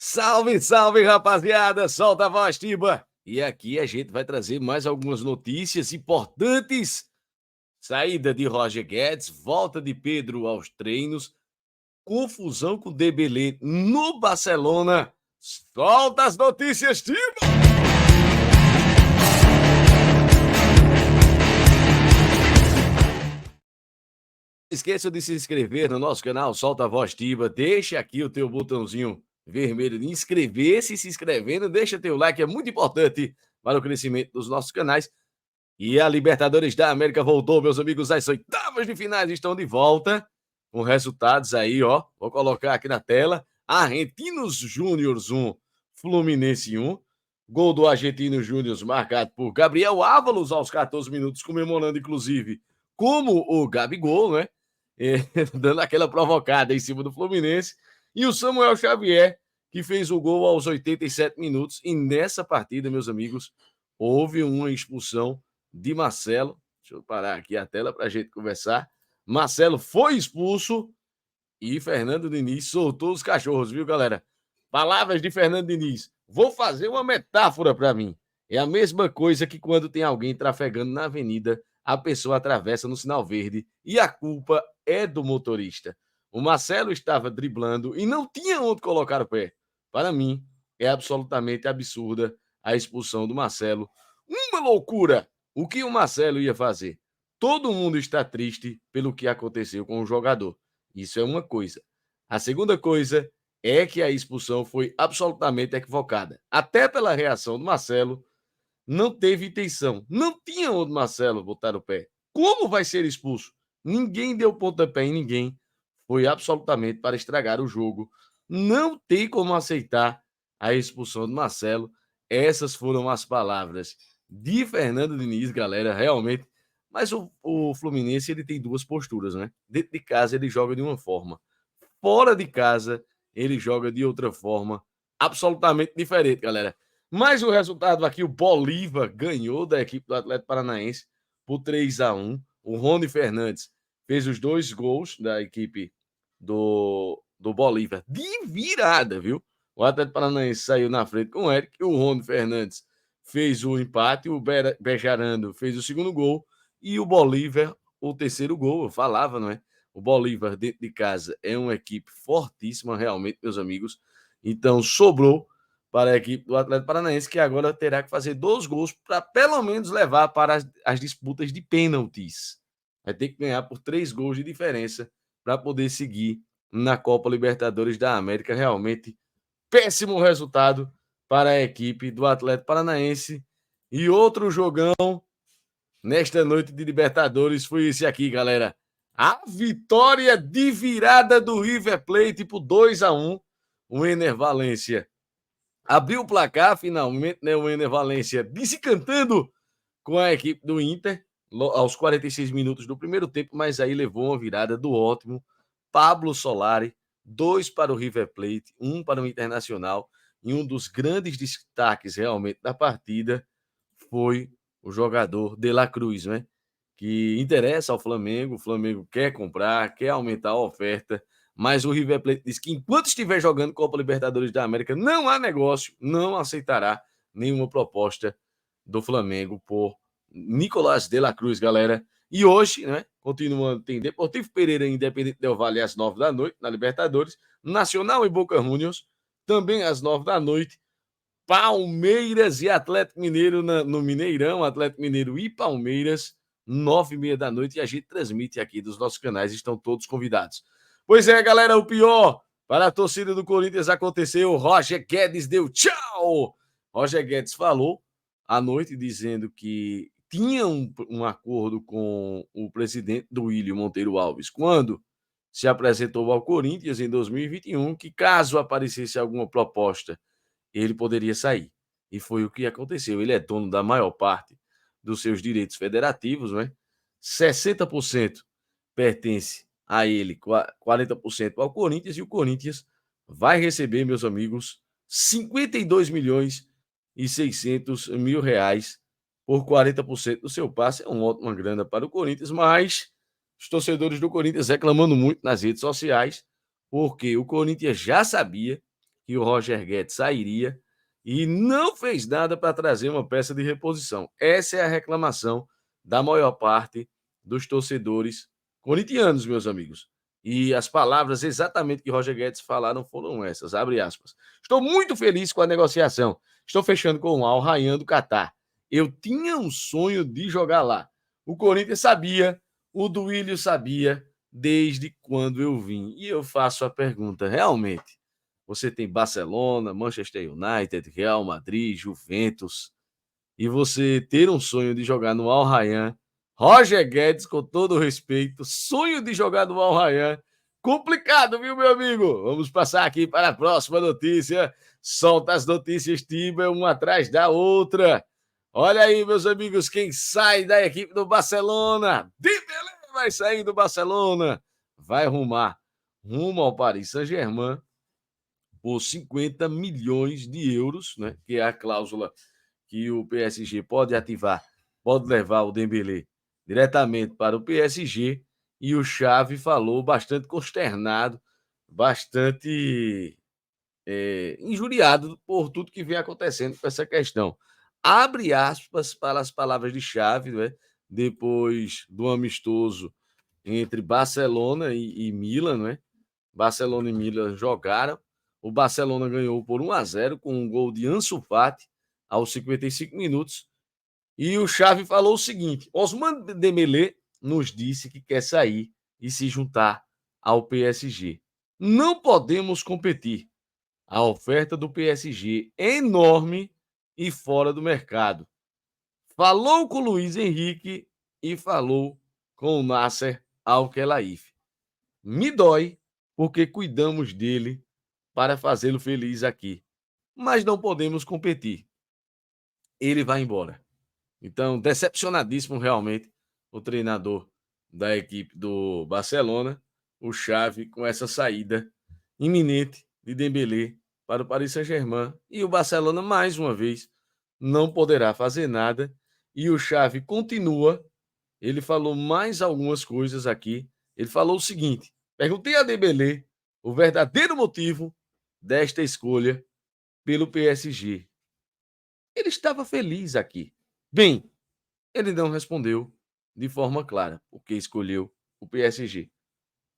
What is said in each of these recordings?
Salve, salve, rapaziada! Solta a voz, Tiba! E aqui a gente vai trazer mais algumas notícias importantes. Saída de Roger Guedes, volta de Pedro aos treinos, confusão com Dembélé no Barcelona. Solta as notícias, Tiba! Esqueça de se inscrever no nosso canal Solta a Voz Tiba. Deixa aqui o teu botãozinho vermelho de inscrever-se, se inscrevendo. Deixa teu like, é muito importante para o crescimento dos nossos canais. E a Libertadores da América voltou, meus amigos. As oitavas de finais estão de volta. Com resultados aí, ó. Vou colocar aqui na tela. Argentinos Júniors 1, Fluminense 1. Gol do Argentinos Júniors marcado por Gabriel Ávalos aos 14 minutos, comemorando, inclusive, como o Gabigol, né? Dando aquela provocada em cima do Fluminense. E o Samuel Xavier, que fez o gol aos 87 minutos. E nessa partida, meus amigos, houve uma expulsão de Marcelo. Deixa eu parar aqui a tela para a gente conversar. Marcelo foi expulso e Fernando Diniz soltou os cachorros, viu, galera? Palavras de Fernando Diniz. Vou fazer uma metáfora para mim. É a mesma coisa que quando tem alguém trafegando na avenida, a pessoa atravessa no sinal verde e a culpa é do motorista. O Marcelo estava driblando e não tinha onde colocar o pé. Para mim, é absolutamente absurda a expulsão do Marcelo. Uma loucura! O que o Marcelo ia fazer? Todo mundo está triste pelo que aconteceu com o jogador. Isso é uma coisa. A segunda coisa é que a expulsão foi absolutamente equivocada. Até pela reação do Marcelo, não teve intenção. Não tinha onde Marcelo botar o pé. Como vai ser expulso? Ninguém deu pontapé em ninguém. Foi absolutamente para estragar o jogo. Não tem como aceitar a expulsão do Marcelo. Essas foram as palavras de Fernando Diniz, galera, realmente. Mas o Fluminense ele tem duas posturas, né? Dentro de casa ele joga de uma forma. Fora de casa ele joga de outra forma. Absolutamente diferente, galera. Mas o resultado aqui, o Bolívar ganhou da equipe do Atlético Paranaense por 3-1. O Rony Fernandes fez os 2 gols da equipe do Bolívar de virada, viu? O Atlético Paranaense saiu na frente com o Eric, o Rony Fernandes fez o empate, o Bejarano fez o segundo gol e o Bolívar o terceiro gol. Eu falava, não é? O Bolívar dentro de casa é uma equipe fortíssima, realmente, meus amigos. Então sobrou para a equipe do Atlético Paranaense, que agora terá que fazer 2 gols para pelo menos levar para as disputas de pênaltis. Vai ter que ganhar por 3 gols de diferença para poder seguir na Copa Libertadores da América. Realmente péssimo resultado para a equipe do Atlético Paranaense. E outro jogão nesta noite de Libertadores foi esse aqui, galera. A vitória de virada do River Plate por 2-1. O Ener Valencia abriu o placar, finalmente, né? O Ener Valencia desencantando com a equipe do Inter aos 46 minutos do primeiro tempo, mas aí levou uma virada do ótimo Pablo Solari, 2 para o River Plate, 1 para o Internacional, e um dos grandes destaques realmente da partida foi o jogador De La Cruz, né? Que interessa ao Flamengo, o Flamengo quer comprar, quer aumentar a oferta, mas o River Plate diz que enquanto estiver jogando Copa Libertadores da América, não há negócio, não aceitará nenhuma proposta do Flamengo por Nicolás de la Cruz, galera. E hoje, né, continuando, tem Deportivo Pereira e Independente Del Valle às 9 da noite, na Libertadores, Nacional e Boca Juniors, também às 9 da noite, Palmeiras e Atlético Mineiro no Mineirão, Atlético Mineiro e Palmeiras, 9h30 da noite, e a gente transmite aqui dos nossos canais, estão todos convidados. Pois é, galera, o pior para a torcida do Corinthians aconteceu, Roger Guedes deu tchau! Roger Guedes falou à noite dizendo que tinha um acordo com o presidente do William Monteiro Alves, quando se apresentou ao Corinthians em 2021, que caso aparecesse alguma proposta ele poderia sair. E foi o que aconteceu. Ele é dono da maior parte dos seus direitos federativos, né? 60% pertence a ele, 40% ao Corinthians, e o Corinthians vai receber, meus amigos, 52 milhões e 600 mil reais por 40% do seu passe. É uma grana para o Corinthians, mas os torcedores do Corinthians reclamando muito nas redes sociais, porque o Corinthians já sabia que o Roger Guedes sairia e não fez nada para trazer uma peça de reposição. Essa é a reclamação da maior parte dos torcedores corintianos, meus amigos. E as palavras exatamente que Roger Guedes falaram foram essas, abre aspas. Estou muito feliz com a negociação. Estou fechando com o Al Rayyan do Catar. Eu tinha um sonho de jogar lá. O Corinthians sabia, o Duílio sabia, desde quando eu vim. E eu faço a pergunta, realmente, você tem Barcelona, Manchester United, Real Madrid, Juventus, e você ter um sonho de jogar no Al Rayyan, Roger Guedes, com todo o respeito, sonho de jogar no Al Rayyan, complicado, viu, meu amigo? Vamos passar aqui para a próxima notícia. Solta as notícias, Tiba, uma atrás da outra. Olha aí, meus amigos, quem sai da equipe do Barcelona, Dembélé vai sair do Barcelona, vai rumo ao Paris Saint-Germain por 50 milhões de euros, né, que é a cláusula que o PSG pode ativar, pode levar o Dembélé diretamente para o PSG, e o Xavi falou bastante consternado, bastante injuriado por tudo que vem acontecendo com essa questão. Abre aspas para as palavras de Xavi, né, depois do amistoso entre Barcelona e Milan, né? Barcelona e Milan jogaram. O Barcelona ganhou por 1-0 com um gol de Ansu Fati aos 55 minutos. E o Xavi falou o seguinte: Ousmane Dembélé nos disse que quer sair e se juntar ao PSG. Não podemos competir. A oferta do PSG é enorme e fora do mercado. Falou com o Luiz Henrique e falou com o Nasser Al-Khelaifi. Me dói porque cuidamos dele para fazê-lo feliz aqui, mas não podemos competir. Ele vai embora. Então, decepcionadíssimo realmente o treinador da equipe do Barcelona, o Xavi, com essa saída iminente de Dembélé para o Paris Saint-Germain. E o Barcelona, mais uma vez, não poderá fazer nada. E o Xavi continua. Ele falou mais algumas coisas aqui. Ele falou o seguinte: perguntei a Dembélé o verdadeiro motivo desta escolha pelo PSG. Ele estava feliz aqui. Bem, ele não respondeu de forma clara porque escolheu o PSG.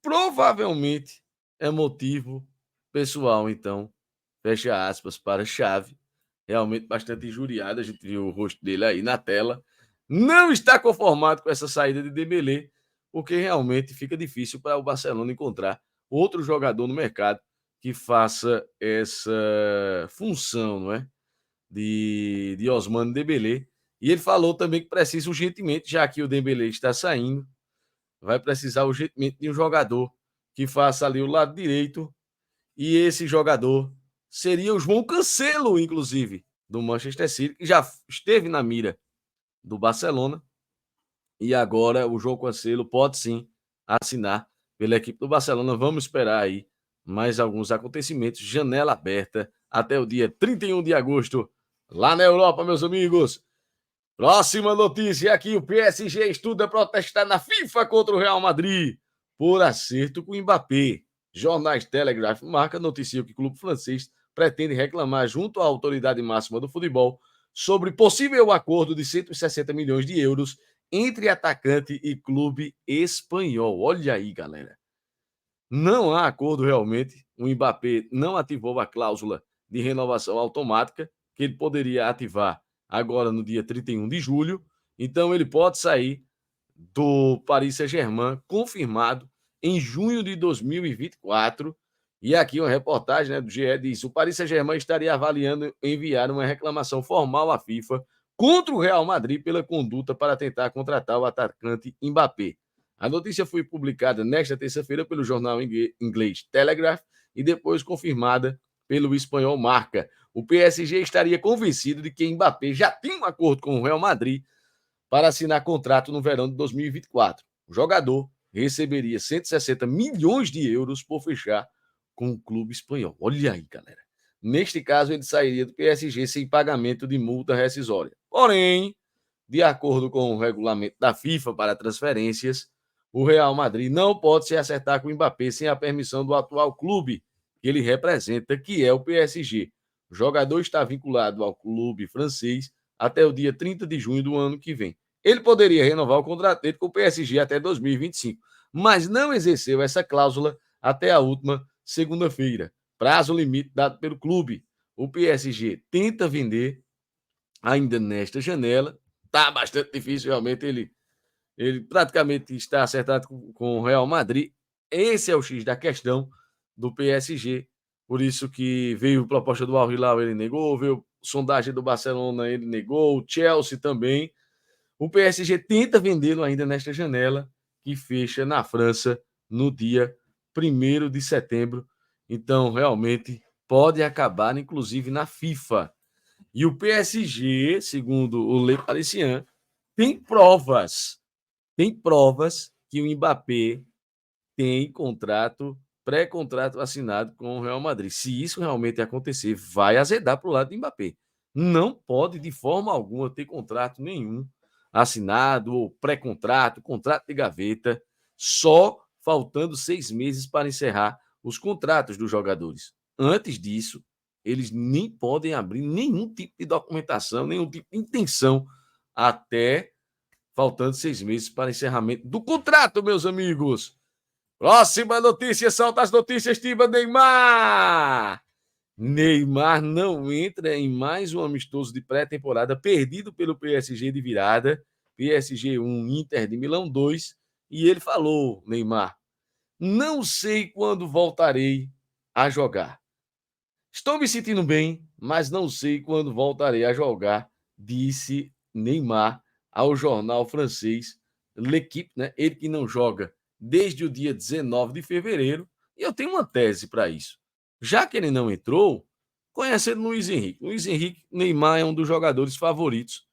Provavelmente é motivo pessoal, então, fecha aspas para Xavi. Realmente bastante injuriado, a gente viu o rosto dele aí na tela. Não está conformado com essa saída de Dembélé, porque realmente fica difícil para o Barcelona encontrar outro jogador no mercado que faça essa função, não é? De Ousmane Dembélé. E ele falou também que precisa urgentemente, já que o Dembélé está saindo, vai precisar urgentemente de um jogador que faça ali o lado direito, e esse jogador seria o João Cancelo, inclusive, do Manchester City, que já esteve na mira do Barcelona, e agora o João Cancelo pode sim assinar pela equipe do Barcelona. Vamos esperar aí mais alguns acontecimentos, janela aberta até o dia 31 de agosto, lá na Europa, meus amigos. Próxima notícia aqui: o PSG estuda protestar na FIFA contra o Real Madrid por acerto com o Mbappé. Jornais Telegraph marca noticia que o clube francês pretende reclamar junto à autoridade máxima do futebol sobre possível acordo de 160 milhões de euros entre atacante e clube espanhol. Olha aí, galera. Não há acordo realmente. O Mbappé não ativou a cláusula de renovação automática que ele poderia ativar agora no dia 31 de julho. Então ele pode sair do Paris Saint-Germain, confirmado em junho de 2024. E aqui uma reportagem, né, do GE diz: o Paris Saint-Germain estaria avaliando enviar uma reclamação formal à FIFA contra o Real Madrid pela conduta para tentar contratar o atacante Mbappé. A notícia foi publicada nesta terça-feira pelo jornal inglês Telegraph e depois confirmada pelo espanhol Marca. O PSG estaria convencido de que Mbappé já tinha um acordo com o Real Madrid para assinar contrato no verão de 2024. O jogador receberia 160 milhões de euros por fechar com o clube espanhol. Olha aí, galera. Neste caso, ele sairia do PSG sem pagamento de multa rescisória. Porém, de acordo com o regulamento da FIFA para transferências, o Real Madrid não pode se acertar com o Mbappé sem a permissão do atual clube, que ele representa, que é o PSG. O jogador está vinculado ao clube francês até o dia 30 de junho do ano que vem. Ele poderia renovar o contrato dele com o PSG até 2025, mas não exerceu essa cláusula até a última segunda-feira, prazo limite dado pelo clube. O PSG tenta vender ainda nesta janela. Está bastante difícil, realmente. Ele praticamente está acertado com o Real Madrid. Esse é o X da questão do PSG. Por isso que veio proposta do Al Hilal, ele negou. Veio sondagem do Barcelona, ele negou. O Chelsea também. O PSG tenta vendê-lo ainda nesta janela, que fecha na França no dia 1º de setembro. Então, realmente, pode acabar, inclusive, na FIFA. E o PSG, segundo o Le Parisien, tem provas que o Mbappé tem pré-contrato assinado com o Real Madrid. Se isso realmente acontecer, vai azedar para o lado do Mbappé. Não pode, de forma alguma, ter contrato nenhum assinado ou pré-contrato, contrato de gaveta, só faltando 6 meses para encerrar os contratos dos jogadores. Antes disso, eles nem podem abrir nenhum tipo de documentação, nenhum tipo de intenção, até faltando 6 meses para encerramento do contrato, meus amigos. Próxima notícia, solta as notícias, Tiba Neymar. Neymar não entra em mais um amistoso de pré-temporada perdido pelo PSG de virada. PSG 1, Inter de Milão 2. E ele falou, Neymar, não sei quando voltarei a jogar. Estou me sentindo bem, mas não sei quando voltarei a jogar, disse Neymar ao jornal francês L'Équipe, né? Ele que não joga desde o dia 19 de fevereiro. E eu tenho uma tese para isso. Já que ele não entrou, conhecendo Luiz Henrique. Luiz Henrique, Neymar é um dos jogadores favoritos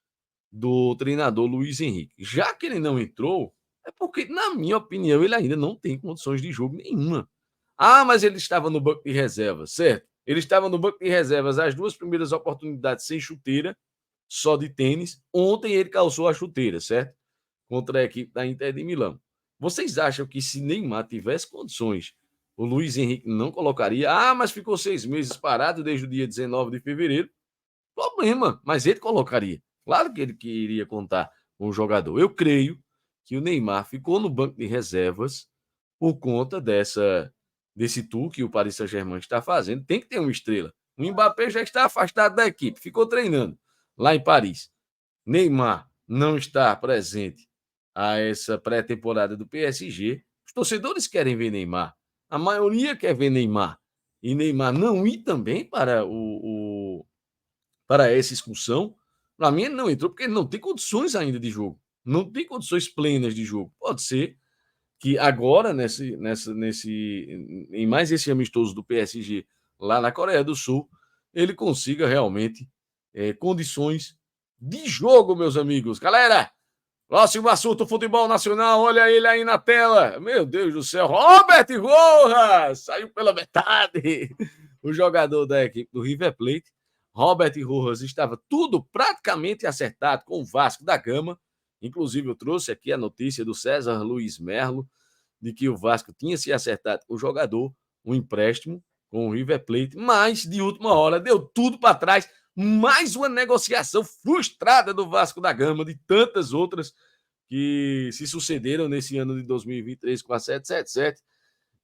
do treinador Luiz Henrique. Já que ele não entrou, é porque, na minha opinião, ele ainda não tem condições de jogo nenhuma. Ah, mas ele estava no banco de reservas, certo? Ele estava no banco de reservas as 2 primeiras oportunidades sem chuteira, só de tênis. Ontem ele calçou a chuteira, certo? Contra a equipe da Inter de Milão. Vocês acham que se Neymar tivesse condições, o Luiz Henrique não colocaria? Ah, mas ficou 6 meses parado desde o dia 19 de fevereiro. Problema, mas ele colocaria. Claro que ele queria contar com o jogador. Eu creio que o Neymar ficou no banco de reservas por conta desse tour que o Paris Saint-Germain está fazendo. Tem que ter uma estrela. O Mbappé já está afastado da equipe, ficou treinando lá em Paris. Neymar não está presente a essa pré-temporada do PSG. Os torcedores querem ver Neymar. A maioria quer ver Neymar. E Neymar não ir também para essa expulsão, para mim ele não entrou porque ele não tem condições ainda de jogo. Não tem condições plenas de jogo. Pode ser que agora, em mais esse amistoso do PSG lá na Coreia do Sul, ele consiga realmente condições de jogo, meus amigos. Galera, próximo assunto, futebol nacional. Olha ele aí na tela. Meu Deus do céu, Robert Rojas! Saiu pela metade. O jogador da equipe do River Plate, Robert Rojas, estava tudo praticamente acertado com o Vasco da Gama. Inclusive, eu trouxe aqui a notícia do César Luiz Merlo, de que o Vasco tinha se acertado com o jogador, um empréstimo com o River Plate, mas de última hora deu tudo para trás. Mais uma negociação frustrada do Vasco da Gama, de tantas outras que se sucederam nesse ano de 2023 com a 777.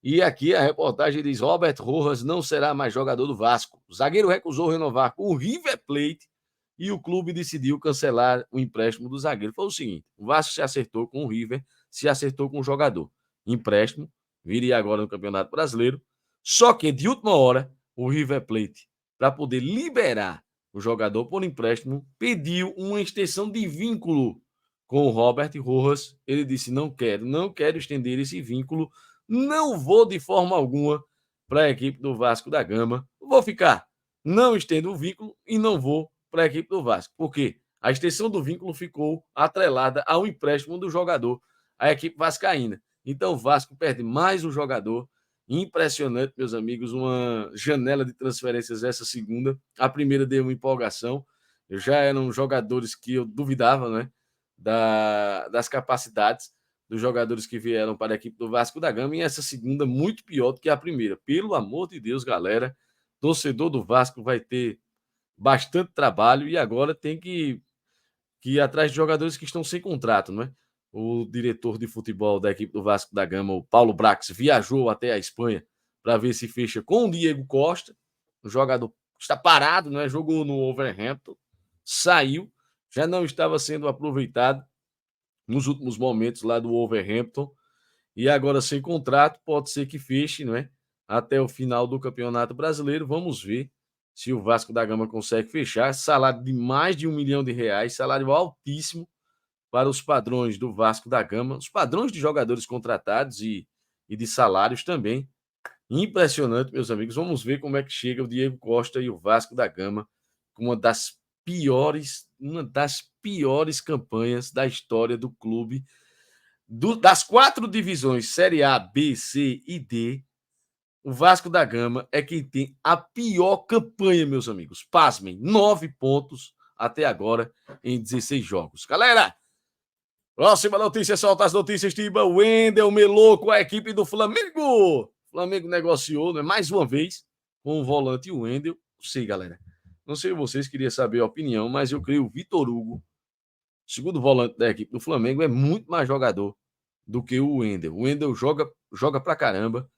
E aqui a reportagem diz: Robert Rojas não será mais jogador do Vasco. O zagueiro recusou renovar com o River Plate e o clube decidiu cancelar o empréstimo do zagueiro. Foi o seguinte: o Vasco se acertou com o River, se acertou com o jogador. Empréstimo, viria agora no Campeonato Brasileiro. Só que, de última hora, o River Plate, para poder liberar o jogador por empréstimo, pediu uma extensão de vínculo com o Robert Rojas. Ele disse: não quero estender esse vínculo, não vou de forma alguma para a equipe do Vasco da Gama, vou ficar, não estendo o vínculo e não vou para a equipe do Vasco. Por quê? A extensão do vínculo ficou atrelada ao empréstimo do jogador à equipe vascaína. Então o Vasco perde mais um jogador. Impressionante, meus amigos, uma janela de transferências essa segunda. A primeira deu uma empolgação. Já eram jogadores que eu duvidava, né, das capacidades, dos jogadores que vieram para a equipe do Vasco da Gama, e essa segunda muito pior do que a primeira. Pelo amor de Deus, galera, torcedor do Vasco vai ter bastante trabalho e agora tem que ir atrás de jogadores que estão sem contrato, não é? O diretor de futebol da equipe do Vasco da Gama, o Paulo Brax, viajou até a Espanha para ver se fecha com o Diego Costa, um jogador que está parado, não é? Jogou no Wolverhampton, saiu, já não estava sendo aproveitado nos últimos momentos lá do Wolverhampton, e agora sem contrato, pode ser que feche, não é? Até o final do Campeonato Brasileiro. Vamos ver se o Vasco da Gama consegue fechar. Salário de mais de R$ 1 milhão, salário altíssimo para os padrões do Vasco da Gama, os padrões de jogadores contratados e de salários também. Impressionante, meus amigos. Vamos ver como é que chega o Diego Costa e o Vasco da Gama com uma das piores campanhas da história do clube. Das 4 divisões, Série A, B, C e D, o Vasco da Gama é quem tem a pior campanha, meus amigos. Pasmem, 9 pontos até agora em 16 jogos. Galera, próxima notícia, solta as notícias, Tiba. Wendel melou com a equipe do Flamengo. O Flamengo negociou, né, mais uma vez, com o volante Wendel. Não sei, galera. Não sei vocês, queria saber a opinião, mas eu creio o Vitor Hugo, segundo volante da equipe do Flamengo, é muito mais jogador do que o Wendel. O Wendel joga pra caramba,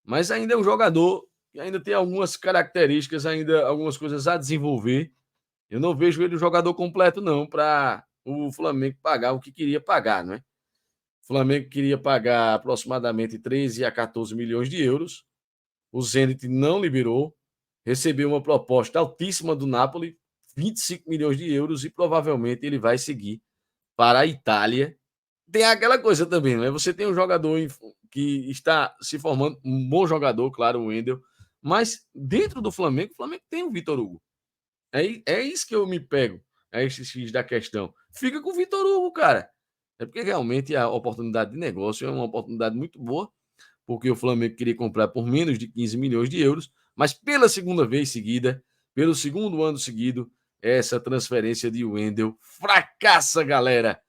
mas ainda é um jogador que ainda tem algumas características, ainda algumas coisas a desenvolver. Eu não vejo ele um jogador completo, não, para o Flamengo pagar o que queria pagar, não é? O Flamengo queria pagar aproximadamente 13 a 14 milhões de euros. O Zenit não liberou, recebeu uma proposta altíssima do Napoli, 25 milhões de euros, e provavelmente ele vai seguir para a Itália. Tem aquela coisa também, né? Você tem um jogador que está se formando, um bom jogador, claro, o Wendel, mas dentro do Flamengo, o Flamengo tem o Vitor Hugo. É isso que eu me pego, é esse X da questão. Fica com o Vitor Hugo, cara. É porque realmente a oportunidade de negócio é uma oportunidade muito boa, porque o Flamengo queria comprar por menos de 15 milhões de euros, mas pela segunda vez seguida, pelo segundo ano seguido, essa transferência de Wendel fracassa, galera.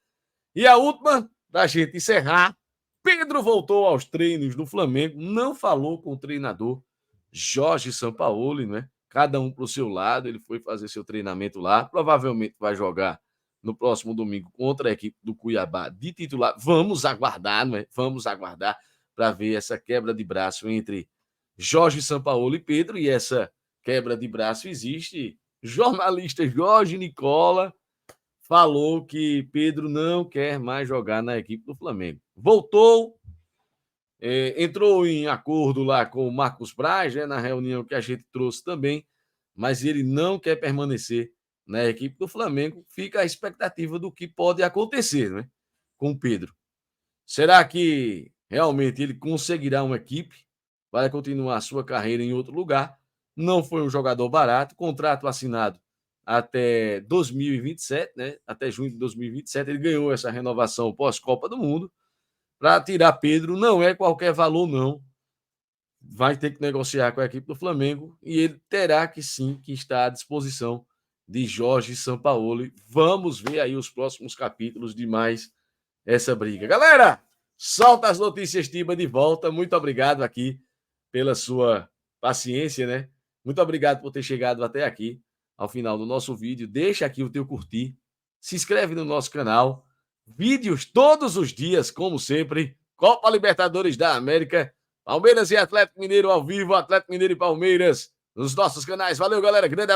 E a última, da gente encerrar, Pedro voltou aos treinos do Flamengo, não falou com o treinador Jorge Sampaoli, né? Cada um para o seu lado, ele foi fazer seu treinamento lá, provavelmente vai jogar no próximo domingo contra a equipe do Cuiabá de titular. Vamos aguardar, não é? Vamos aguardar para ver essa quebra de braço entre Jorge Sampaoli e Pedro, e essa quebra de braço existe. Jornalista Jorge Nicola falou que Pedro não quer mais jogar na equipe do Flamengo. Voltou, entrou em acordo lá com o Marcos Braz, né, na reunião que a gente trouxe também, mas ele não quer permanecer na equipe do Flamengo. Fica a expectativa do que pode acontecer, né, com o Pedro. Será que realmente ele conseguirá uma equipe para continuar sua carreira em outro lugar? Não foi um jogador barato, contrato assinado até 2027, né? Até junho de 2027. Ele ganhou essa renovação pós-Copa do Mundo. Para tirar Pedro não é qualquer valor, não. Vai ter que negociar com a equipe do Flamengo e ele terá que sim que estar à disposição de Jorge Sampaoli. Vamos ver aí os próximos capítulos de mais essa briga. Galera, solta as notícias, Tiba, de volta. Muito obrigado aqui pela sua paciência, né? Muito obrigado por ter chegado até aqui, ao final do nosso vídeo. Deixa aqui o teu curtir, se inscreve no nosso canal. Vídeos todos os dias, como sempre. Copa Libertadores da América, Palmeiras e Atlético Mineiro ao vivo, Atlético Mineiro e Palmeiras nos nossos canais. Valeu, galera. Grande